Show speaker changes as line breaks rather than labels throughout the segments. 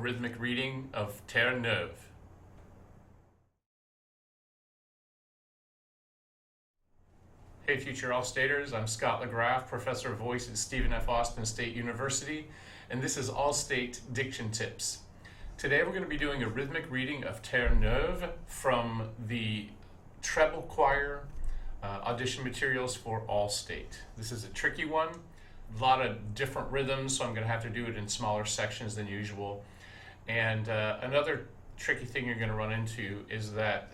rhythmic reading of Terre Neuve. Hey future All-Staters, I'm Scott LaGraff, Professor of Voice at Stephen F. Austin State University, and this is All-State Diction Tips. Today we're going to be doing a rhythmic reading of Terre Neuve from the treble choir audition materials for All-State. This is a tricky one, a lot of different rhythms, so I'm going to have to do it in smaller sections than usual. And another tricky thing you're going to run into is that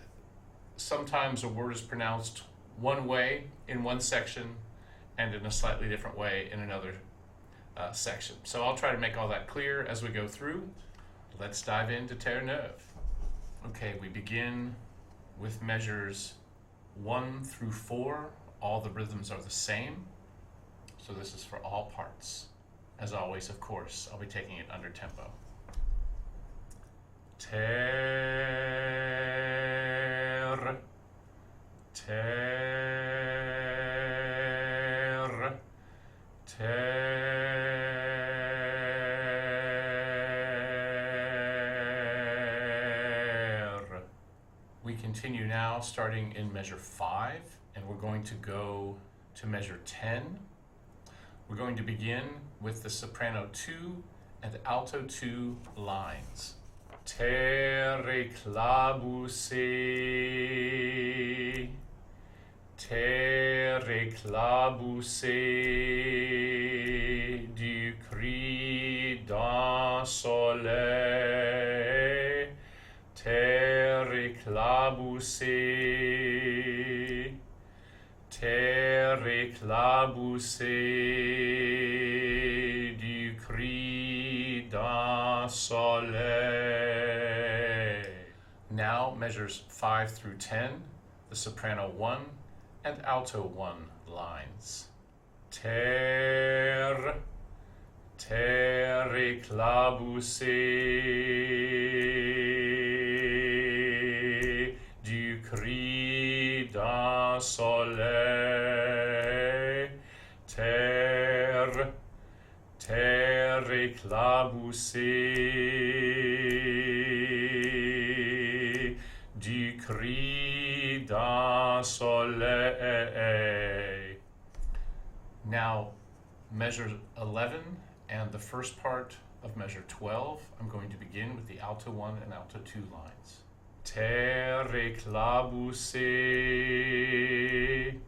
sometimes a word is pronounced one way in one section and in a slightly different way in another section. So I'll try to make all that clear as we go through. Let's dive into Terre Neuve. Okay, we begin with measures 1 through 4. All the rhythms are the same. So this is for all parts. As always, of course, I'll be taking it under tempo. Terre, terre, terre. We continue now starting in measure 5, and we're going to go to measure 10. We're going to begin with the soprano 2 and alto 2 lines. Terre claboussée, terre claboussée du cri d'un soleil, terre claboussée, terre claboussée du cri d'un soleil. Now measures 5 through 10, the soprano 1 and alto 1 lines. Terre, terre claboussée du cri d'un soleil, terre, terre éclaboussée du cri d'un soleil. Now, measure 11 and the first part of measure 12, I'm going to begin with the alto 1 and alto 2 lines. Terre éclaboussée,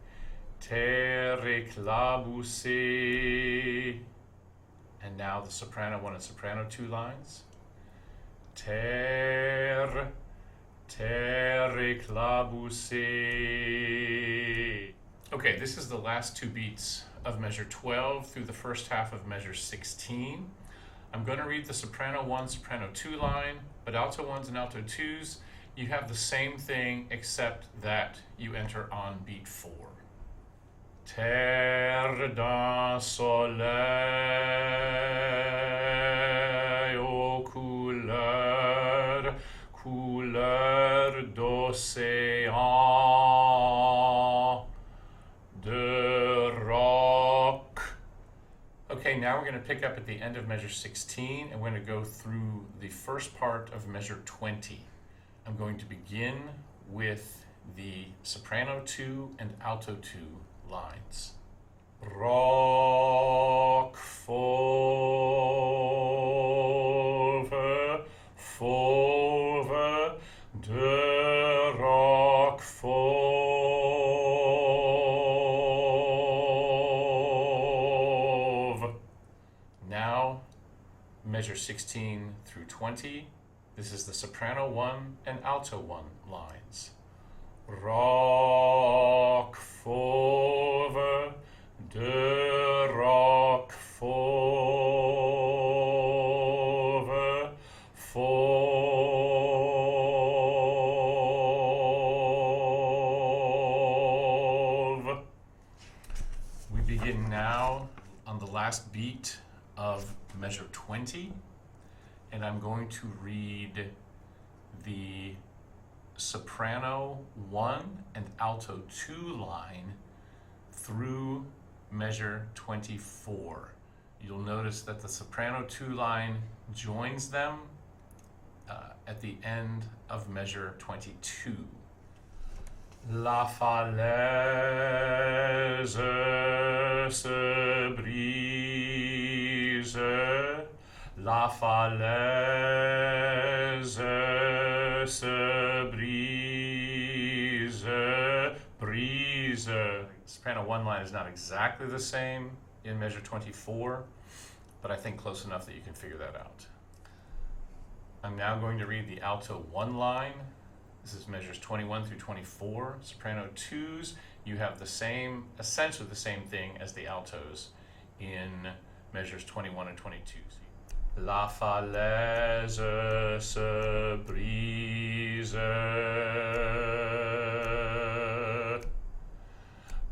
terre éclaboussée. And now the soprano 1 and soprano 2 lines. Terre, terre éclaboussée. Okay, this is the last 2 beats of measure 12 through the first half of measure 16. I'm going to read the soprano 1, soprano 2 line, but alto 1s and alto 2s, you have the same thing except that you enter on beat 4. Terre d'un soleil aux couleurs, couleurs d'océan, de roc. Okay, now we're going to pick up at the end of measure 16 and we're going to go through the first part of measure 20. I'm going to begin with the soprano 2 and alto 2 lines. Roc fauve, fauve, de roc fauve. Now, measure 16 through 20. This is the soprano 1 and alto 1 lines. Roc fauve, de roc fauve, fauve. We begin now on the last beat of measure 20, and I'm going to read the soprano 1 and alto 2 line through measure 24. You'll notice that the soprano 2 line joins them at the end of measure 22. La falaise se brise, la falaise se brise, brise. Soprano one line is not exactly the same in measure 24, but I think close enough that you can figure that out. I'm now going to read the alto one line. This is measures 21 through 24. Soprano twos, you have the same, essentially the same thing as the altos in measures 21 and 22. La falaise se brise,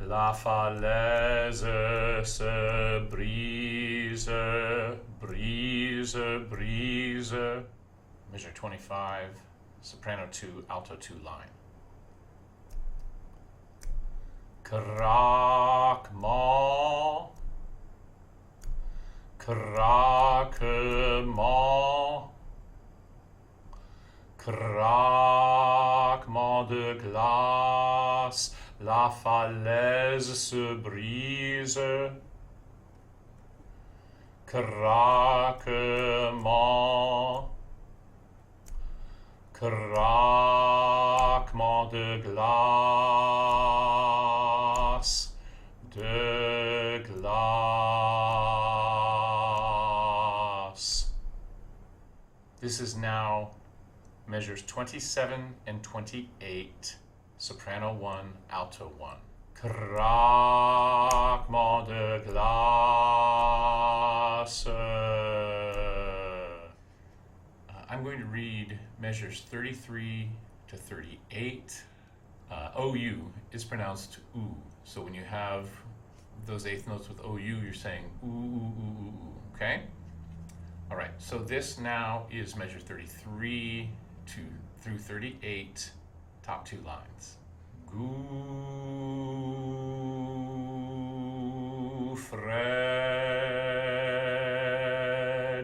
la falaise se brise, brise, brise. Measure 25, soprano 2, alto 2 line. Craquement, craquement, craquement de glace, la falaise se brise. Craquement, craquement de glace, de glace. This is now measures 27 and 28, soprano 1, alto 1. Craquement de glace. I'm going to read measures 33 to 38. OU is pronounced oo. So when you have those eighth notes with OU, you're saying ooh, ooh, ooh, ooh, okay? All right, so this now is measure 33 through 38, top two lines. Gouffre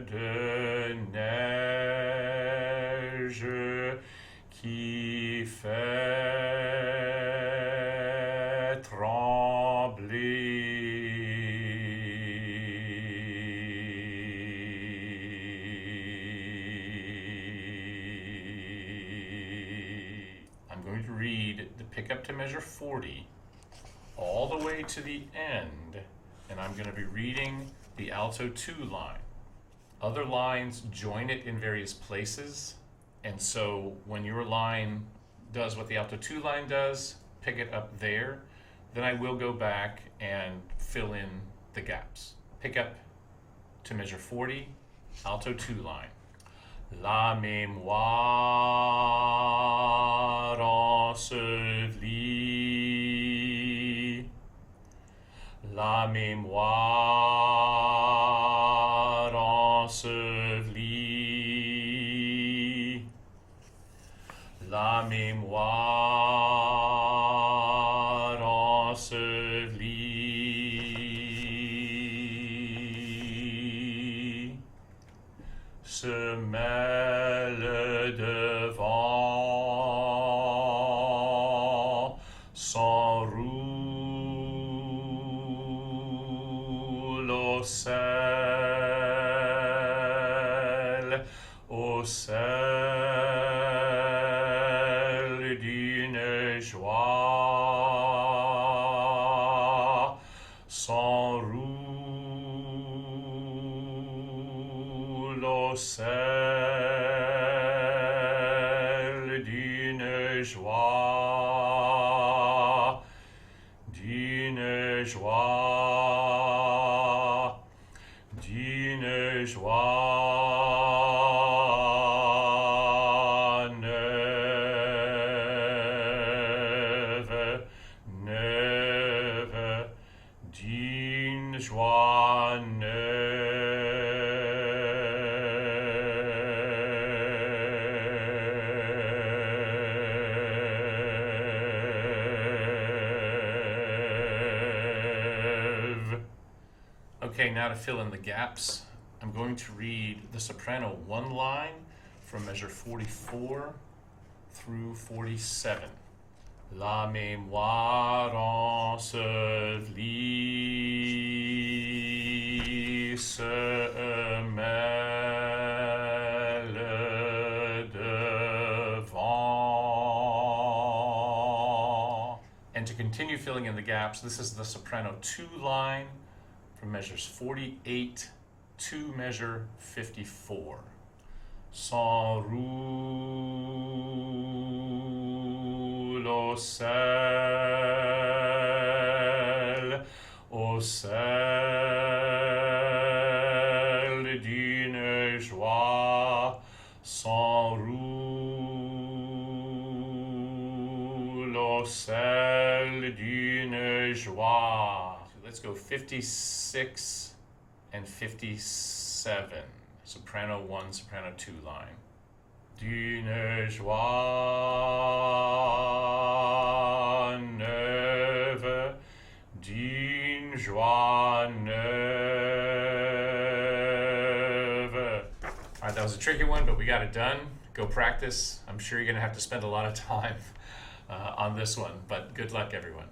de neige qui fait trembler. I'm going to read the pickup to measure 40 all the way to the end, and I'm going to be reading the alto 2 line. Other lines join it in various places, and so when your line does what the alto 2 line does, pick it up there, then I will go back and fill in the gaps. Pick up to measure 40, alto 2 line. La mémoire ensevelie, la mémoire ensevelie, la mémoire ensevelie, se mêle devant, s'enroule au sel d'une joie, s'enroule au sel d'une joie, d'une joie, d'une joie neuve, neuve, d'une joie neuve. Okay, now to fill in the gaps, I'm going to read the soprano 1 line from measure 44 through 47. La mémoire ensevelie se mêle devant. And to continue filling in the gaps, this is the soprano 2 line from measures 48 to measure 54. S'enroule au sel d'une joie, s'enroule au sel d'une joie. So let's go 56 and 57. Soprano 1, soprano 2 line. D'une joie neuve, d'une joie neuve. All right, that was a tricky one, but we got it done. Go practice. I'm sure you're going to have to spend a lot of time on this one, but good luck, everyone.